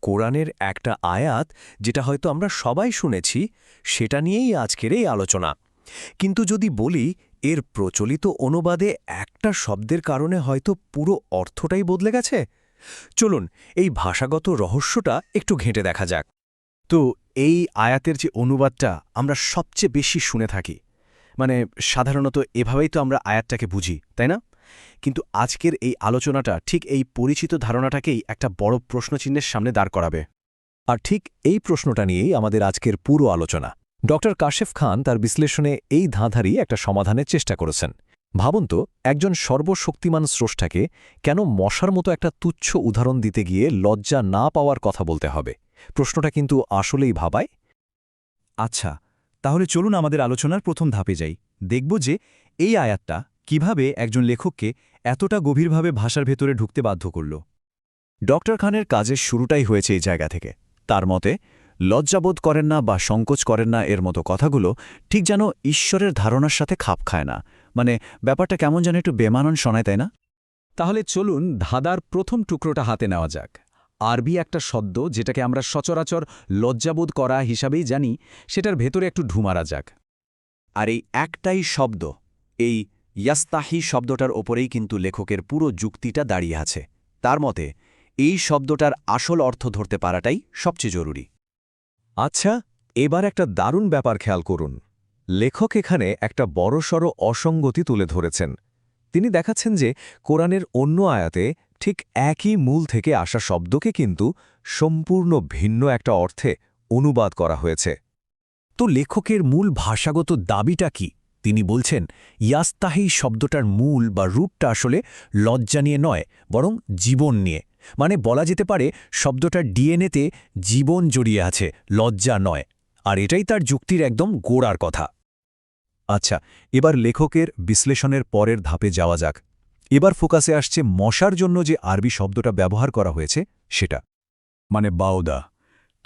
কোরআনের একটা আয়াত যেটা হয়তো আমরা সবাই শুনেছি, সেটা নিয়েই আজকের এই আলোচনা। কিন্তু যদি বলি এর প্রচলিত অনুবাদে একটা শব্দের কারণে হয়তো পুরো অর্থটাই বদলে গেছে, চলুন এই ভাষাগত রহস্যটা একটু ঘেঁটে দেখা যাক। তো এই আয়াতের যে অনুবাদটা আমরা সবচেয়ে বেশি শুনে থাকি, মানে সাধারণত এভাবেই তো আমরা আয়াতটাকে বুঝি, তাই না? কিন্তু আজকের এই আলোচনাটা ঠিক এই পরিচিত ধারণাটাকেই একটা বড় প্রশ্নচিহ্নের সামনে দাঁড় করাবে। আর ঠিক এই প্রশ্নটা নিয়েই আমাদের আজকের পুরো আলোচনা। ডক্টর কাশেফ খান তার বিশ্লেষণে এই ধাঁধারই একটা সমাধানের চেষ্টা করেছেন। ভাবুন তো, একজন সর্বশক্তিমান স্রষ্টাকে কেন মশার মতো একটা তুচ্ছ উদাহরণ দিতে গিয়ে লজ্জা না পাওয়ার কথা বলতে হবে? প্রশ্নটা কিন্তু আসলেই ভাবায়। আচ্ছা, তাহলে চলুন আমাদের আলোচনার প্রথম ধাপে যাই। দেখব যে এই আয়াতটা কিভাবে একজন লেখককে এতটা গভীরভাবে ভাষার ভেতরে ঢুকতে বাধ্য করল। ডক্টর খানের কাজের শুরুটাই হয়েছে এই জায়গা থেকে। তার মতে লজ্জাবোধ করেন না বা সংকোচ করেন না এর মতো কথাগুলো ঠিক যেন ঈশ্বরের ধারণার সাথে খাপ খায় না, মানে ব্যাপারটা কেমন যেন একটু বেমানন শোনায়, তাই না? তাহলে চলুন ধাঁধার প্রথম টুকরোটা হাতে নেওয়া যাক। আরবি একটা শব্দ যেটাকে আমরা সচরাচর লজ্জাবোধ করা হিসাবেই জানি, সেটার ভেতরে একটু ঢুমারা যাক। আর এই একটাই শব্দ, এই ইয়াস্তাহি শব্দটার ওপরেই কিন্তু লেখকের পুরো যুক্তিটা দাঁড়িয়ে আছে। তার মতে এই শব্দটার আসল অর্থ ধরতে পারাটাই সবচেয়ে জরুরি। আচ্ছা, এবার একটা দারুণ ব্যাপার খেয়াল করুন। লেখক এখানে একটা বড়সড় অসঙ্গতি তুলে ধরেছেন। তিনি দেখাচ্ছেন যে কোরআনের অন্য আয়াতে ঠিক একই মূল থেকে আসা শব্দকে কিন্তু সম্পূর্ণ ভিন্ন একটা অর্থে অনুবাদ করা হয়েছে। তো লেখকের মূল ভাষাগত দাবিটা কি? তিনি বলছেন ইয়াস্তাহি শব্দটার মূল বা রূপটা আসলে লজ্জা নিয়ে নয়, বরং জীবন নিয়ে। মানে বলা যেতে পারে শব্দটার ডিএনএতে জীবন জড়িয়ে আছে, লজ্জা নয়। আর এটাই তার যুক্তির একদম গোড়ার কথা। আচ্ছা, এবার লেখকের বিশ্লেষণের পরের ধাপে যাওয়া যাক। এবার ফোকাসে আসছে মশার জন্য যে আরবি শব্দটা ব্যবহার করা হয়েছে সেটা, মানে বাউদা।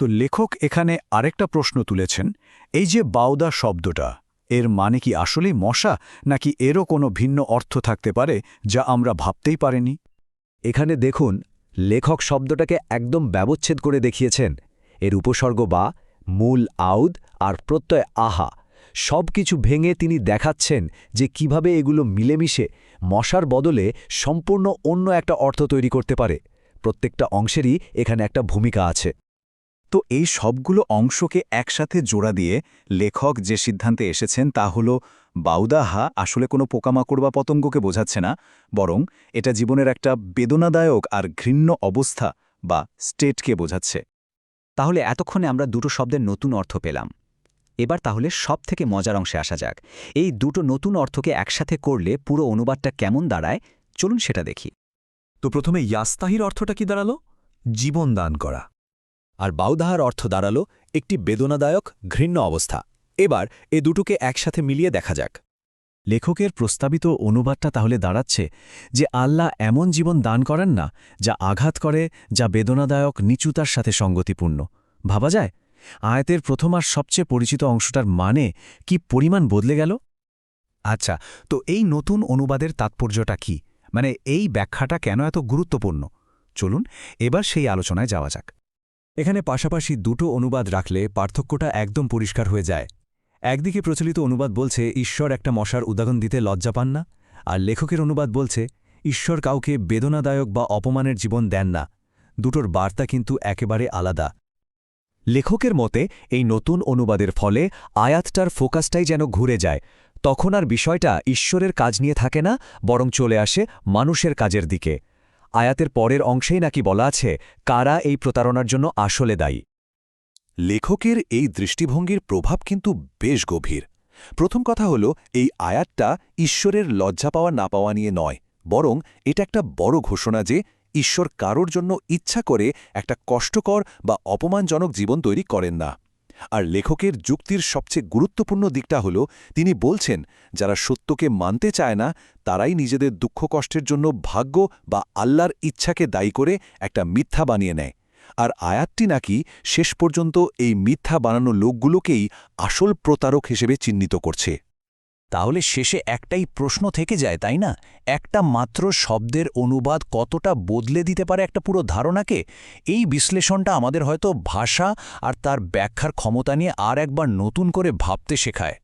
তো লেখক এখানে আরেকটা প্রশ্ন তুলেছেন, এই যে বাউদা শব্দটা, এর মানে কি আসলেই মশা, নাকি এরও কোনো ভিন্ন অর্থ থাকতে পারে যা আমরা ভাবতেই পারিনি? এখানে দেখুন, লেখক শব্দটাকে একদম ব্যবচ্ছেদ করে দেখিয়েছেন। এর উপসর্গ বা মূল আউদ আর প্রত্যয় আহা সব কিছু ভেঙে তিনি দেখাচ্ছেন যে কিভাবে এগুলো মিলেমিশে মশার বদলে সম্পূর্ণ অন্য একটা অর্থ তৈরি করতে পারে। প্রত্যেকটা অংশেরই এখানে একটা ভূমিকা আছে। তো এই সবগুলো অংশকে একসাথে জোড়া দিয়ে লেখক যে সিদ্ধান্তে এসেছেন তা হল বাউদাহা আসলে কোনো পোকামাকড় বা পতঙ্গকে বোঝাচ্ছে না, বরং এটা জীবনের একটা বেদনাদায়ক আর ঘৃণ্য অবস্থা বা স্টেটকে বোঝাচ্ছে। তাহলে এতক্ষণে আমরা দুটো শব্দের নতুন অর্থ পেলাম। এবার তাহলে সবথেকে মজার অংশে আসা যাক। এই দুটো নতুন অর্থকে একসাথে করলে পুরো অনুবাদটা কেমন দাঁড়ায়, চলুন সেটা দেখি। তো প্রথমে ইয়াস্তাহির অর্থটা কি দাঁড়ালো? জীবন দান করা। আর বাউদাহার অর্থ দাঁড়ালো একটি বেদনাদায়ক ঘৃণ্য অবস্থা। এবার এ দুটোকে একসাথে মিলিয়ে দেখা যাক। লেখকের প্রস্তাবিত অনুবাদটা তাহলে দাঁড়াচ্ছে যে আল্লাহ এমন জীবন দান করেন না যা আঘাত করে, যা বেদনাদায়ক নিচুতার সাথে সঙ্গতিপূর্ণ। ভাবা যায় আয়াতের প্রথম আর সবচেয়ে পরিচিত অংশটার মানে কি পরিমাণ বদলে গেল? আচ্ছা, তো এই নতুন অনুবাদের তাৎপর্যটা কি, মানে এই ব্যাখ্যাটা কেন এত গুরুত্বপূর্ণ? চলুন এবার সেই আলোচনায় যাওয়া যাক। এখানে পাশাপাশি দুটো অনুবাদ রাখলে পার্থক্যটা একদম পরিষ্কার হয়ে যায়। একদিকে প্রচলিত অনুবাদ বলছে ঈশ্বর একটা মশার উদাহরণ দিতে লজ্জা পান না, আর লেখকের অনুবাদ বলছে ঈশ্বর কাউকে বেদনাদায়ক বা অপমানের জীবন দেন না। দুটোর বার্তা কিন্তু একেবারে আলাদা। লেখকের মতে এই নতুন অনুবাদের ফলে আয়াতটার ফোকাসটাই যেন ঘুরে যায়। তখন আর বিষয়টা ঈশ্বরের কাজ নিয়ে থাকে না, বরং চলে আসে মানুষের কাজের দিকে। আয়াতের পরের অংশেই নাকি বলা আছে কারা এই প্রতারণার জন্য আসলে দায়ী। লেখকের এই দৃষ্টিভঙ্গির প্রভাব কিন্তু বেশ গভীর। প্রথম কথা হলো, এই আয়াতটা ঈশ্বরের লজ্জা পাওয়া না পাওয়া নিয়ে নয়, বরং এটা একটা বড় ঘোষণা যে ঈশ্বর কারোর জন্য ইচ্ছা করে একটা কষ্টকর বা অপমানজনক জীবন তৈরি করেন না। আর লেখকের যুক্তির সবচেয়ে গুরুত্বপূর্ণ দিকটা হলো, তিনি বলছেন যারা সত্যকে মানতে চায় না তারাই নিজেদের দুঃখ কষ্টের জন্য ভাগ্য বা আল্লাহর ইচ্ছাকে দায়ী করে একটা মিথ্যা বানিয়ে নেয়। আর আয়াতটি নাকি শেষ পর্যন্ত এই মিথ্যা বানানো লোকগুলোকেই আসল প্রতারক হিসেবে চিহ্নিত করছে। তাহলে শেষে একটাই প্রশ্ন থেকে যায়, তাই না? একটা মাত্র শব্দের অনুবাদ কতটা বদলে দিতে পারে একটা পুরো ধারণাকে? এই বিশ্লেষণটা আমাদের হয়তো ভাষা আর তার ব্যাখ্যার ক্ষমতা নিয়ে আর একবার নতুন করে ভাবতে শেখায়।